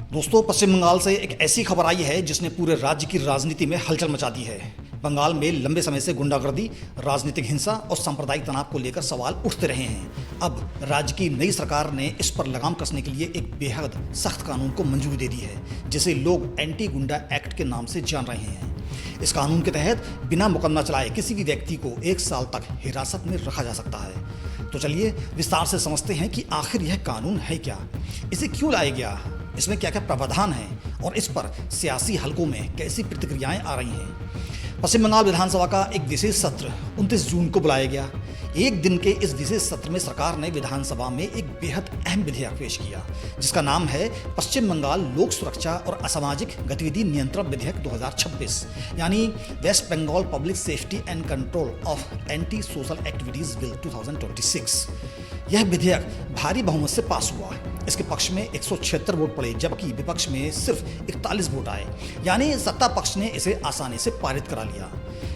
दोस्तों, पश्चिम बंगाल से एक ऐसी खबर आई है जिसने पूरे राज्य की राजनीति में हलचल मचा दी है। बंगाल में लंबे समय से गुंडागर्दी, राजनीतिक हिंसा और सांप्रदायिक तनाव को लेकर सवाल उठते रहे हैं। अब राज्य की नई सरकार ने इस पर लगाम कसने के लिए एक बेहद सख्त कानून को मंजूरी दे दी है, जिसे लोग एंटी गुंडा एक्ट के नाम से जान रहे हैं। इस कानून के तहत बिना मुकदमा चलाए किसी भी व्यक्ति को 1 साल तक हिरासत में रखा जा सकता है। तो चलिए विस्तार से समझते हैं कि आखिर यह कानून है क्या, इसे क्यों लाया गया, इसमें क्या क्या प्रावधान हैं और इस पर सियासी हलकों में कैसी प्रतिक्रियाएं आ रही हैं। पश्चिम बंगाल विधानसभा का एक विशेष सत्र 29 जून को बुलाया गया। एक दिन के इस विशेष सत्र में सरकार ने विधानसभा में एक बेहद अहम विधेयक पेश किया, जिसका नाम है पश्चिम बंगाल लोक सुरक्षा और असामाजिक गतिविधि नियंत्रण विधेयक 2026, यानी West Bengal public safety and control of anti social activities bill 2026। यह विधेयक भारी बहुमत से पास हुआ। इसके पक्ष में 176 वोट पड़े, जबकि विपक्ष में सिर्फ 41 वोट आए, यानी सत्ता पक्ष ने इसे आसानी से पारित करा लिया।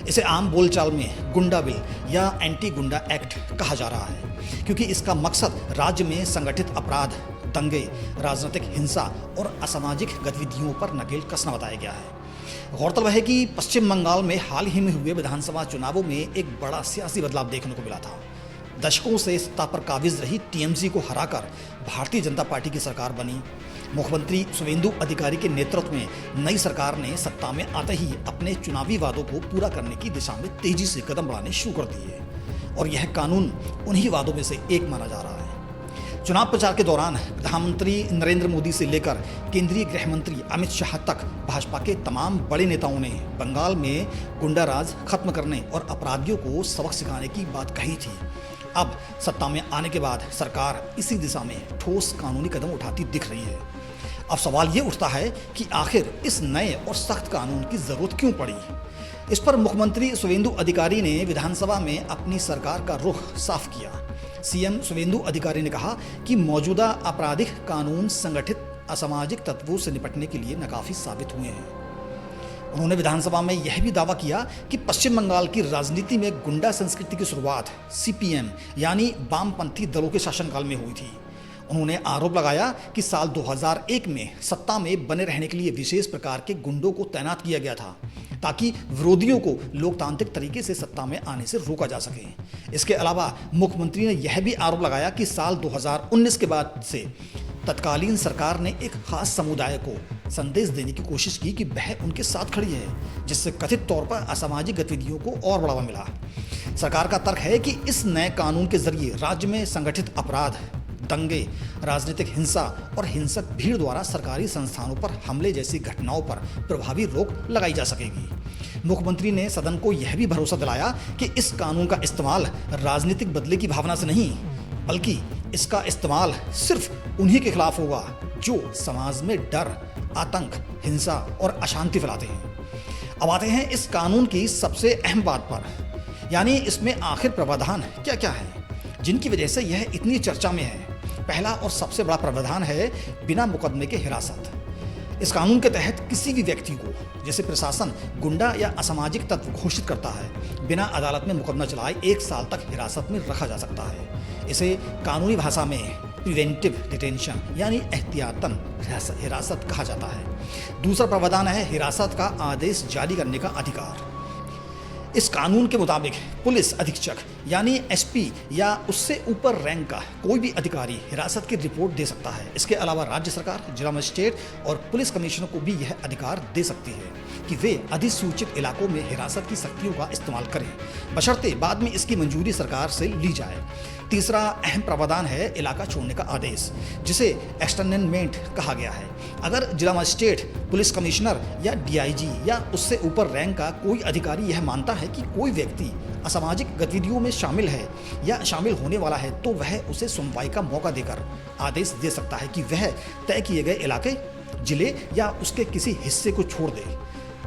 इसे आम बोलचाल में गुंडा बिल या एंटी गुंडा एक्ट कहा जा रहा है, क्योंकि इसका मकसद राज्य में संगठित अपराध, दंगे, राजनीतिक हिंसा और असामाजिक गतिविधियों पर नकेल कसना बताया गया है। गौरतलब है कि पश्चिम बंगाल में हाल ही में हुए विधानसभा चुनावों में एक बड़ा सियासी बदलाव देखने को मिला था। दशकों से सत्ता पर काबिज रही टीएमसी को हराकर भारतीय जनता पार्टी की सरकार बनी। मुख्यमंत्री शुवेंदु अधिकारी के नेतृत्व में नई सरकार ने सत्ता में आते ही अपने चुनावी वादों को पूरा करने की दिशा में तेजी से कदम बढ़ाने शुरू कर दिए, और यह कानून उन्हीं वादों में से एक माना जा रहा है। चुनाव प्रचार के दौरान प्रधानमंत्री नरेंद्र मोदी से लेकर केंद्रीय गृह मंत्री अमित शाह तक भाजपा के तमाम बड़े नेताओं ने बंगाल में गुंडाराज खत्म करने और अपराधियों को सबक सिखाने की बात कही थी। अब सत्ता में आने के बाद सरकार इसी दिशा में ठोस कानूनी कदम उठाती दिख रही है। अब सवाल ये उठता है कि आखिर इस नए और सख्त कानून की जरूरत क्यों पड़ी। इस पर मुख्यमंत्री शुवेंदु अधिकारी ने विधानसभा में अपनी सरकार का रुख साफ किया। सीएम शुवेंदु अधिकारी ने कहा कि मौजूदा आपराधिक कानून संगठित असामाजिक तत्वों से निपटने के लिए नाकाफी साबित हुए हैं। उन्होंने विधानसभा में यह भी दावा किया कि पश्चिम बंगाल की राजनीति में गुंडा संस्कृति की शुरुआत सीपीएम यानी वामपंथी दलों के शासनकाल में हुई थी। उन्होंने आरोप लगाया कि साल 2001 में सत्ता में बने रहने के लिए विशेष प्रकार के गुंडों को तैनात किया गया था, ताकि विरोधियों को लोकतांत्रिक तरीके से सत्ता में आने से रोका जा सके। इसके अलावा मुख्यमंत्री ने यह भी आरोप लगाया कि साल 2019 के बाद से तत्कालीन सरकार ने एक खास समुदाय को संदेश देने की कोशिश की कि वह उनके साथ खड़ी है, जिससे कथित तौर पर असामाजिक गतिविधियों को और बढ़ावा मिला। सरकार का तर्क है कि इस नए कानून के जरिए राज्य में संगठित अपराध, दंगे, राजनीतिक हिंसा और हिंसक भीड़ द्वारा सरकारी संस्थानों पर हमले जैसी घटनाओं पर प्रभावी रोक लगाई जा सकेगी। मुख्यमंत्री ने सदन को यह भी भरोसा दिलाया कि इस कानून का इस्तेमाल राजनीतिक बदले की भावना से नहीं, बल्कि इसका इस्तेमाल सिर्फ उन्हीं के खिलाफ होगा जो समाज में डर, आतंक, हिंसा और अशांति फैलाते हैं। अब आते हैं इस कानून की सबसे अहम बात पर, यानी इसमें आखिर प्रावधान क्या क्या है जिनकी वजह से यह इतनी चर्चा में है। पहला और सबसे बड़ा प्रावधान है बिना मुकदमे के हिरासत। इस कानून के तहत किसी भी व्यक्ति को, जैसे प्रशासन गुंडा या असामाजिक तत्व घोषित करता है, बिना अदालत में मुकदमा चलाए 1 साल तक हिरासत में रखा जा सकता है। इसे कानूनी भाषा में प्रिवेंटिव डिटेंशन यानी एहतियातन हिरासत कहा जाता है। दूसरा प्रावधान है हिरासत का आदेश जारी करने का अधिकार। इस कानून के मुताबिक पुलिस अधीक्षक यानी एसपी या उससे ऊपर रैंक का कोई भी अधिकारी हिरासत की रिपोर्ट दे सकता है। इसके अलावा राज्य सरकार, जिला मजिस्ट्रेट और पुलिस कमिश्नर को भी यह अधिकार दे सकती है कि वे अधिसूचित इलाकों में हिरासत की शक्तियों का इस्तेमाल करें, बशर्ते बाद में इसकी मंजूरी सरकार से ली जाए। तीसरा अहम प्रावधान है इलाका छोड़ने का आदेश, जिसे एक्सटर्नमेंट कहा गया है। अगर जिला मजिस्ट्रेट, पुलिस कमिश्नर या डीआईजी या उससे ऊपर रैंक का कोई अधिकारी यह मानता है कि कोई व्यक्ति असामाजिक गतिविधियों में शामिल है या शामिल होने वाला है, तो वह उसे सुनवाई का मौका देकर आदेश दे सकता है कि वह तय किए गए इलाके, जिले या उसके किसी हिस्से को छोड़ दे।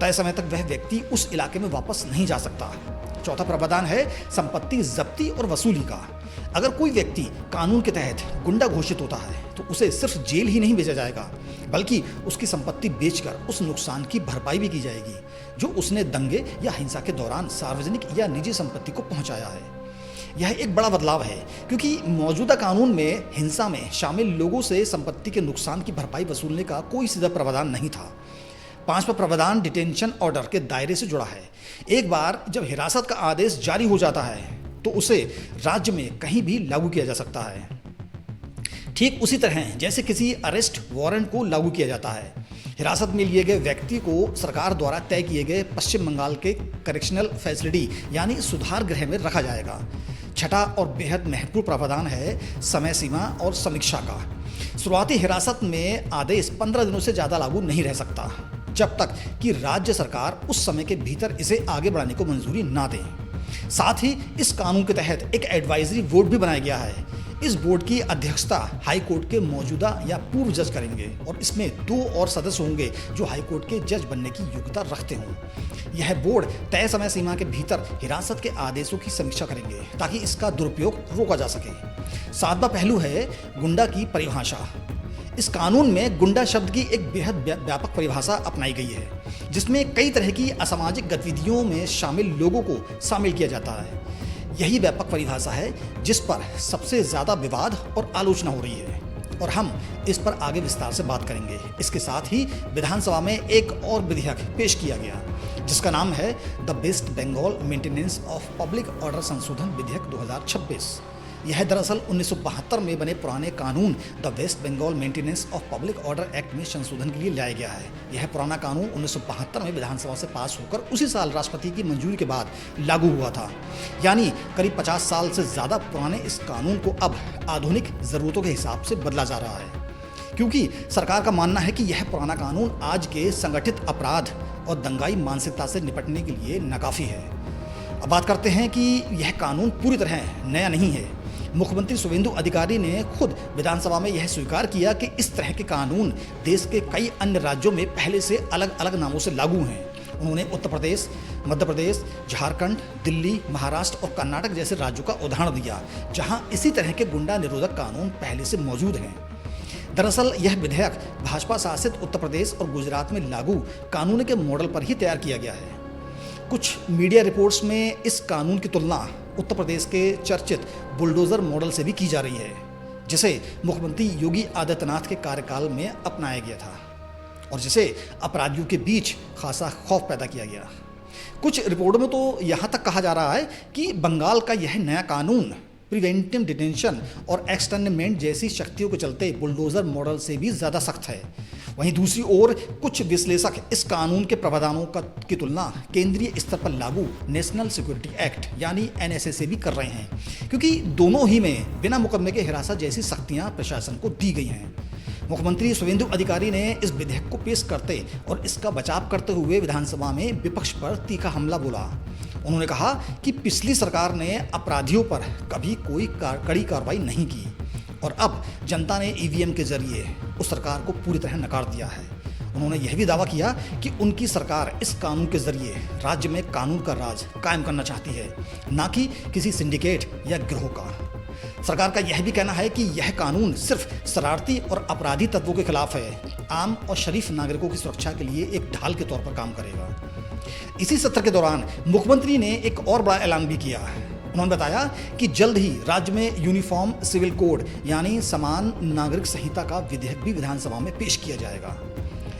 तय समय तक वह व्यक्ति उस इलाके में वापस नहीं जा सकता। चौथा प्रावधान है संपत्ति जब्ती और वसूली का। अगर कोई व्यक्ति कानून के तहत गुंडा घोषित होता है तो उसे सिर्फ जेल ही नहीं भेजा जाएगा, बल्कि उसकी संपत्ति बेचकर उस नुकसान की भरपाई भी की जाएगी जो उसने दंगे या हिंसा के दौरान सार्वजनिक या निजी संपत्ति को पहुंचाया है। यह एक बड़ा बदलाव है क्योंकि मौजूदा कानून में हिंसा में शामिल लोगों से संपत्ति के नुकसान की भरपाई वसूलने का कोई सीधा प्रावधान नहीं था। पांचवा प्रावधान डिटेंशन ऑर्डर के दायरे से जुड़ा है। एक बार जब हिरासत का आदेश जारी हो जाता है तो उसे राज्य में कहीं भी लागू किया जा सकता है, ठीक उसी तरह जैसे किसी अरेस्ट वारंट को लागू किया जाता है। हिरासत में लिए गए व्यक्ति को सरकार द्वारा तय किए गए पश्चिम बंगाल के करेक्शनल फैसिलिटी यानी सुधार गृह में रखा जाएगा। छठा और बेहद महत्वपूर्ण प्रावधान है समय सीमा और समीक्षा का। शुरुआती हिरासत में आदेश 15 दिनों से ज़्यादा लागू नहीं रह सकता जब तक कि राज्य सरकार उस समय के भीतर इसे आगे बढ़ाने को मंजूरी ना दे। साथ ही इस कानून के तहत एक एडवाइजरी बोर्ड भी बनाया गया है। इस बोर्ड की अध्यक्षता हाई कोर्ट के मौजूदा या पूर्व जज करेंगे और इसमें 2 और सदस्य होंगे जो हाई कोर्ट के जज बनने की योग्यता रखते हों। यह बोर्ड तय समय सीमा के भीतर हिरासत के आदेशों की समीक्षा करेंगे ताकि इसका दुरुपयोग रोका जा सके। 7वां पहलू है गुंडा की परिभाषा। इस कानून में गुंडा शब्द की एक बेहद व्यापक परिभाषा अपनाई गई है जिसमें कई तरह की असामाजिक गतिविधियों में शामिल लोगों को शामिल किया जाता है। यही व्यापक परिभाषा है जिस पर सबसे ज़्यादा विवाद और आलोचना हो रही है और हम इस पर आगे विस्तार से बात करेंगे। इसके साथ ही विधानसभा में एक और विधेयक पेश किया गया जिसका नाम है the West Bengal maintenance of public order संशोधन विधेयक 2026। यह दरअसल 1972 में बने पुराने कानून the West Bengal maintenance of public order act में संशोधन के लिए लाया गया है। यह पुराना कानून 1972 में विधानसभा से पास होकर उसी साल राष्ट्रपति की मंजूरी के बाद लागू हुआ था। यानी करीब 50 साल से ज़्यादा पुराने इस कानून को अब आधुनिक ज़रूरतों के हिसाब से बदला जा रहा है क्योंकि सरकार का मानना है कि यह पुराना कानून आज के संगठित अपराध और दंगाई मानसिकता से निपटने के लिए नाकाफी है। अब बात करते हैं कि यह कानून पूरी तरह नया नहीं है। मुख्यमंत्री शुवेंदु अधिकारी ने खुद विधानसभा में यह स्वीकार किया कि इस तरह के कानून देश के कई अन्य राज्यों में पहले से अलग अलग नामों से लागू हैं। उन्होंने उत्तर प्रदेश, मध्य प्रदेश, झारखंड, दिल्ली, महाराष्ट्र और कर्नाटक जैसे राज्यों का उदाहरण दिया जहां इसी तरह के गुंडा निरोधक कानून पहले से मौजूद हैं। दरअसल यह विधेयक भाजपा शासित उत्तर प्रदेश और गुजरात में लागू कानून के मॉडल पर ही तैयार किया गया है। कुछ मीडिया रिपोर्ट्स में इस कानून की तुलना उत्तर प्रदेश के चर्चित बुलडोजर मॉडल से भी की जा रही है जिसे मुख्यमंत्री योगी आदित्यनाथ के कार्यकाल में अपनाया गया था और जिसे अपराधियों के बीच खासा खौफ पैदा किया गया। कुछ रिपोर्टों में तो यहाँ तक कहा जा रहा है कि बंगाल का यह नया कानून प्रिवेंटिव डिटेंशन और एक्सटर्नमेंट जैसी शक्तियों के चलते बुलडोजर मॉडल से भी ज़्यादा सख्त है। वहीं दूसरी ओर कुछ विश्लेषक इस कानून के प्रावधानों की तुलना केंद्रीय स्तर पर लागू नेशनल सिक्योरिटी एक्ट यानी एनएसए से भी कर रहे हैं क्योंकि दोनों ही में बिना मुकदमे के हिरासत जैसी सख्तियां प्रशासन को दी गई हैं। मुख्यमंत्री शुवेंदु अधिकारी ने इस विधेयक को पेश करते और इसका बचाव करते हुए विधानसभा में विपक्ष पर तीखा हमला बोला। उन्होंने कहा कि पिछली सरकार ने अपराधियों पर कभी कोई कड़ी कार्रवाई नहीं की और अब जनता ने ईवीएम के जरिए उस सरकार को पूरी तरह नकार दिया है। उन्होंने यह भी दावा किया कि उनकी सरकार इस कानून के जरिए राज्य में कानून का राज कायम करना चाहती है, ना कि किसी सिंडिकेट या गिरोह का। सरकार का यह भी कहना है कि यह कानून सिर्फ शरारती और अपराधी तत्वों के खिलाफ है, आम और शरीफ नागरिकों की सुरक्षा के लिए एक ढाल के तौर पर काम करेगा। इसी सत्र के दौरान मुख्यमंत्री ने एक और बड़ा ऐलान भी किया। उन्होंने बताया कि जल्द ही राज्य में यूनिफॉर्म सिविल कोड यानी समान नागरिक संहिता का विधेयक भी विधानसभा में पेश किया जाएगा।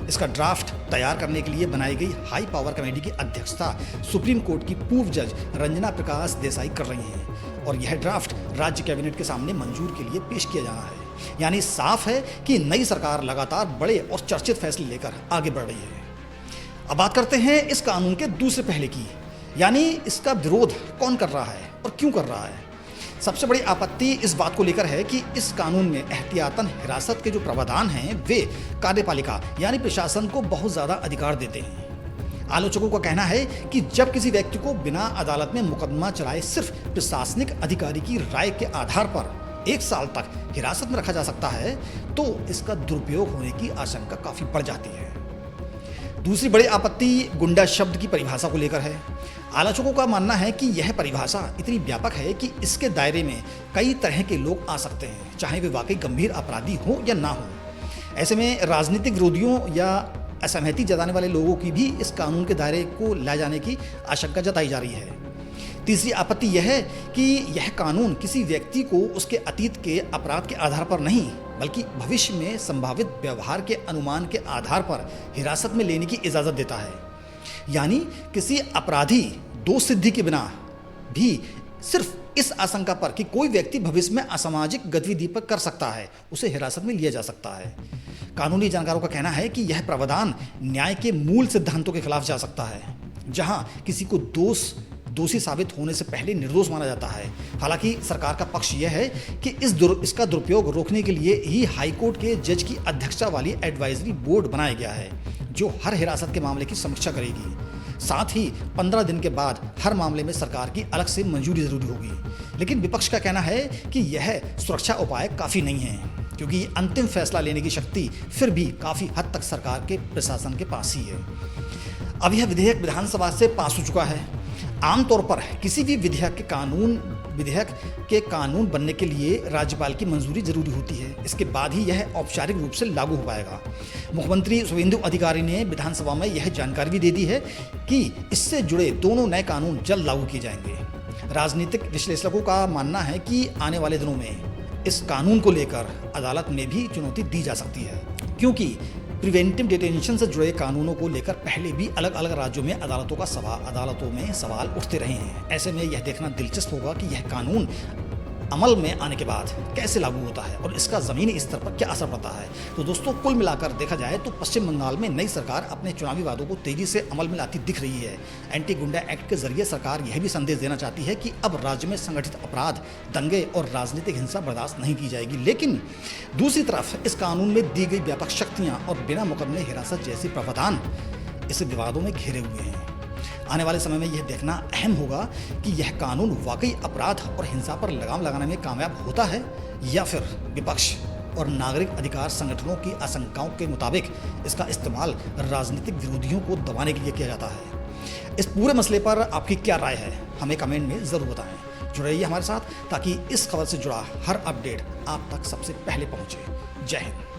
इसका ड्राफ्ट तैयार करने के लिए बनाई गई हाई पावर कमेटी की अध्यक्षता सुप्रीम कोर्ट की पूर्व जज रंजना प्रकाश देसाई कर रही हैं और यह ड्राफ्ट राज्य कैबिनेट के सामने मंजूर के लिए पेश किया जाना है। यानी साफ है कि नई सरकार लगातार बड़े और चर्चित फैसले लेकर आगे बढ़ रही है। अब बात करते हैं इस कानून के दूसरे पहले की, यानी इसका विरोध कौन कर रहा है और क्यों कर रहा है। सबसे बड़ी आपत्ति इस बात को लेकर है कि इस कानून में एहतियातन हिरासत के जो प्रावधान हैं वे कार्यपालिका यानी प्रशासन को बहुत ज़्यादा अधिकार देते हैं। आलोचकों का कहना है कि जब किसी व्यक्ति को बिना अदालत में मुकदमा चलाए सिर्फ प्रशासनिक अधिकारी की राय के आधार पर 1 साल तक हिरासत में रखा जा सकता है तो इसका दुरुपयोग होने की आशंका काफ़ी बढ़ जाती है। दूसरी बड़ी आपत्ति गुंडा शब्द की परिभाषा को लेकर है। आलोचकों का मानना है कि यह परिभाषा इतनी व्यापक है कि इसके दायरे में कई तरह के लोग आ सकते हैं, चाहे वे वाकई गंभीर अपराधी हो या ना हो। ऐसे में राजनीतिक विरोधियों या असहमति जताने वाले लोगों की भी इस कानून के दायरे को लाए जाने की आशंका जताई जा रही है। तीसरी आपत्ति यह है कि यह कानून किसी व्यक्ति को उसके अतीत के अपराध के आधार पर नहीं, बल्कि भविष्य में संभावित व्यवहार के अनुमान के आधार पर हिरासत में लेने की इजाज़त देता है। यानी किसी अपराधी दोष सिद्धि के बिना भी सिर्फ इस आशंका पर कि कोई व्यक्ति भविष्य में असामाजिक गतिविधि पर कर सकता है, उसे हिरासत में लिया जा सकता है। कानूनी जानकारों का कहना है कि यह प्रावधान न्याय के मूल सिद्धांतों के खिलाफ जा सकता है, जहां किसी को दोषी साबित होने से पहले निर्दोष माना जाता है। हालांकि सरकार का पक्ष यह है कि इसका दुरुपयोग रोकने के लिए ही हाईकोर्ट के जज की अध्यक्षता वाली एडवाइजरी बोर्ड बनाया गया है, जो हर हिरासत के मामले की समीक्षा करेगी। साथ ही 15 दिन के बाद हर मामले में सरकार की अलग से मंजूरी जरूरी होगी। लेकिन विपक्ष का कहना है कि यह सुरक्षा उपाय काफ़ी नहीं है, क्योंकि अंतिम फैसला लेने की शक्ति फिर भी काफ़ी हद तक सरकार के प्रशासन के पास ही है। अब यह विधेयक विधानसभा से पास हो चुका है। आमतौर पर किसी भी विधेयक के कानून बनने के लिए राज्यपाल की मंजूरी जरूरी होती है। इसके बाद ही यह औपचारिक रूप से लागू हो पाएगा। मुख्यमंत्री शुभेंदु अधिकारी ने विधानसभा में यह जानकारी भी दे दी है कि इससे जुड़े दोनों नए कानून जल्द लागू किए जाएंगे। राजनीतिक विश्लेषकों का मानना है कि आने वाले दिनों में इस कानून को लेकर अदालत में भी चुनौती दी जा सकती है, क्योंकि प्रिवेंटिव डिटेंशन से जुड़े कानूनों को लेकर पहले भी अलग अलग राज्यों में अदालतों में सवाल उठते रहे हैं। ऐसे में यह देखना दिलचस्प होगा कि यह कानून अमल में आने के बाद कैसे लागू होता है और इसका ज़मीनी स्तर पर क्या असर पड़ता है। तो दोस्तों, कुल मिलाकर देखा जाए तो पश्चिम बंगाल में नई सरकार अपने चुनावी वादों को तेज़ी से अमल में लाती दिख रही है। एंटी गुंडा एक्ट के जरिए सरकार यह भी संदेश देना चाहती है कि अब राज्य में संगठित अपराध, दंगे और राजनीतिक हिंसा बर्दाश्त नहीं की जाएगी। लेकिन दूसरी तरफ इस कानून में दी गई व्यापक शक्तियाँ और बिना मुकदमे हिरासत जैसी प्रावधान इस विवादों में घिरे हुए हैं। आने वाले समय में यह देखना अहम होगा कि यह कानून वाकई अपराध और हिंसा पर लगाम लगाने में कामयाब होता है, या फिर विपक्ष और नागरिक अधिकार संगठनों की आशंकाओं के मुताबिक इसका इस्तेमाल राजनीतिक विरोधियों को दबाने के लिए किया जाता है। इस पूरे मसले पर आपकी क्या राय है, हमें कमेंट में ज़रूर बताएं। जुड़े रहिए हमारे साथ ताकि इस खबर से जुड़ा हर अपडेट आप तक सबसे पहले पहुंचे। जय हिंद।